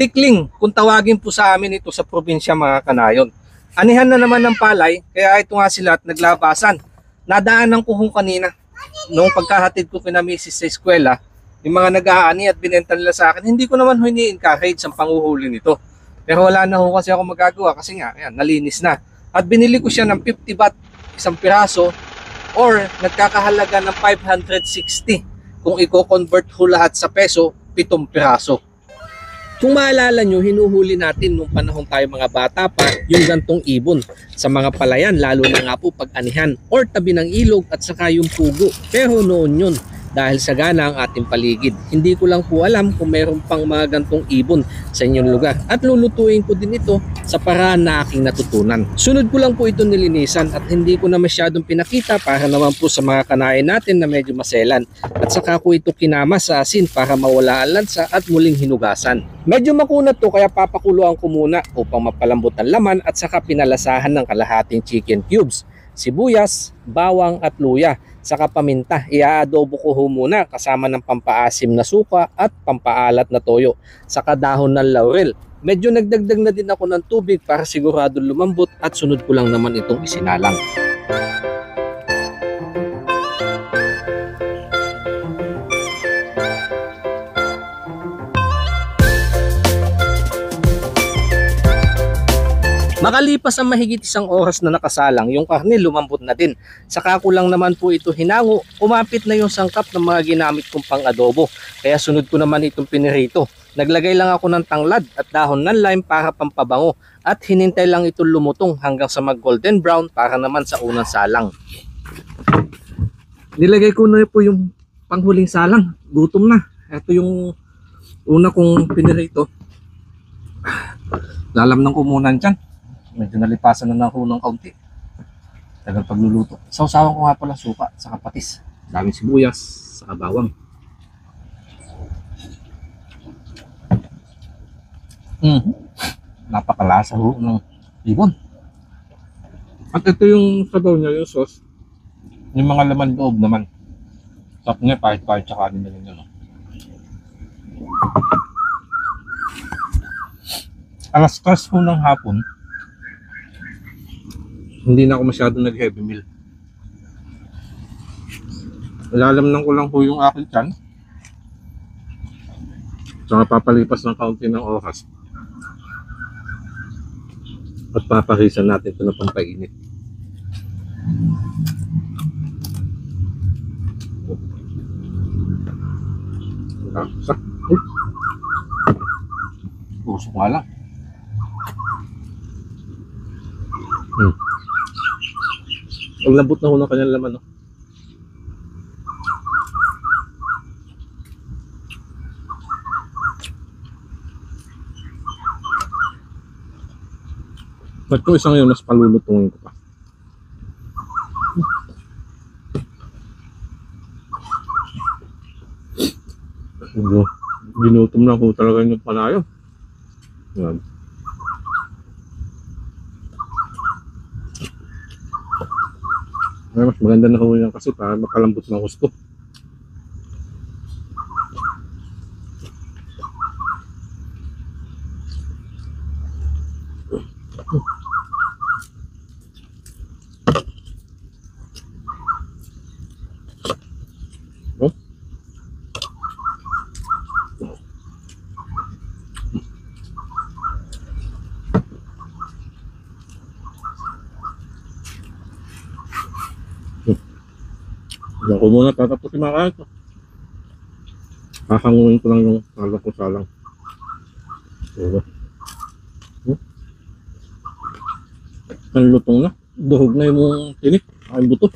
Tikling, kung tawagin po sa amin ito sa probinsya mga kanayon. Anihan na naman ng palay, kaya ito nga sila at naglabasan. Nadaanan ko kung kanina, noong pagkahatid ko kina misis sa eskwela, yung mga nag-aani at binenta nila sa akin, hindi ko naman ini-encourage ang panguhuli nito. Pero wala na ho kasi ako magagawa kasi nga, ayan, nalinis na. At binili ko siya ng 50 baht, isang piraso, or nagkakahalaga ng 560. Kung i-convert ho lahat sa peso, 7 piraso. Kung maalala nyo, hinuhuli natin nung panahon tayo mga bata pa yung gantong ibon sa mga palayan, lalo na nga po pag-anihan or tabi ng ilog at saka yung pugo. Pero noon yun, dahil sagana ang ating paligid. Hindi ko lang po alam kung meron pang mga gantong ibon sa inyong lugar. At lulutuin ko din ito sa paraan na aking natutunan. Sunod ko lang po ito nilinisan at hindi ko na masyadong pinakita para naman po sa mga kanain natin na medyo maselan. At saka ko ito kinamas sa asin para mawala ang lansa at muling hinugasan. Medyo makunat to kaya papakuluan ko muna upang mapalambot ang laman at saka pinalasahan ng kalahating chicken cubes, sibuyas, bawang at luya. Saka paminta, i-adobo ko muna kasama ng pampaasim na suka at pampaalat na toyo. Saka dahon ng laurel. Medyo nagdagdag na din ako ng tubig para sigurado lumambot at sunod ko lang naman itong isinalang. Makalipas ang mahigit 1 oras na nakasalang, yung karne lumambot na din. Saka ko lang naman po ito hinango, kumapit na yung sangkap ng mga ginamit kong pang adobo. Kaya sunod ko naman itong pinirito. Naglagay lang ako ng tanglad at dahon ng lime para pampabango. At hinintay lang itong lumutong hanggang sa mag golden brown para naman sa unang salang. Nilagay ko na po yung panghuling salang. Gutom na. Ito yung una kong pinirito. Lalamnan ko muna dyan. Medyo nalipasan na ng kaunti. Tagal pagluluto. Sausawan ko nga pala suka sa patis. Daming sibuyas, saka bawang. Napakalasa ho ng ibon. At ito yung sabaw niya, yung sauce. Yung mga laman loob naman. Sarap nga, pahit-pahit sa kanin na rin yun. Alas 3 po ng hapon, hindi na ako masyadong nag-heavy meal. Lalamnan ko lang po yung aking tiyan. Saka papalipas ng kaunti ng oras. At papahisan natin ito na pampainit. Usok nga lang. Ang lambot na ho ng kanyang laman, no? Ba't ko isang yun, mas palulutungin ko pa. Ginutom na ko talaga yung panayo. Yan. Mas maganda na ho yan kasi para makalambot ng gusto. Diyan ko muna tatapusin mga kahit. Hahanguin ko lang yung salang ko salang. Diba? Ang lutong na. Duhog na yung tinik. Ang buto.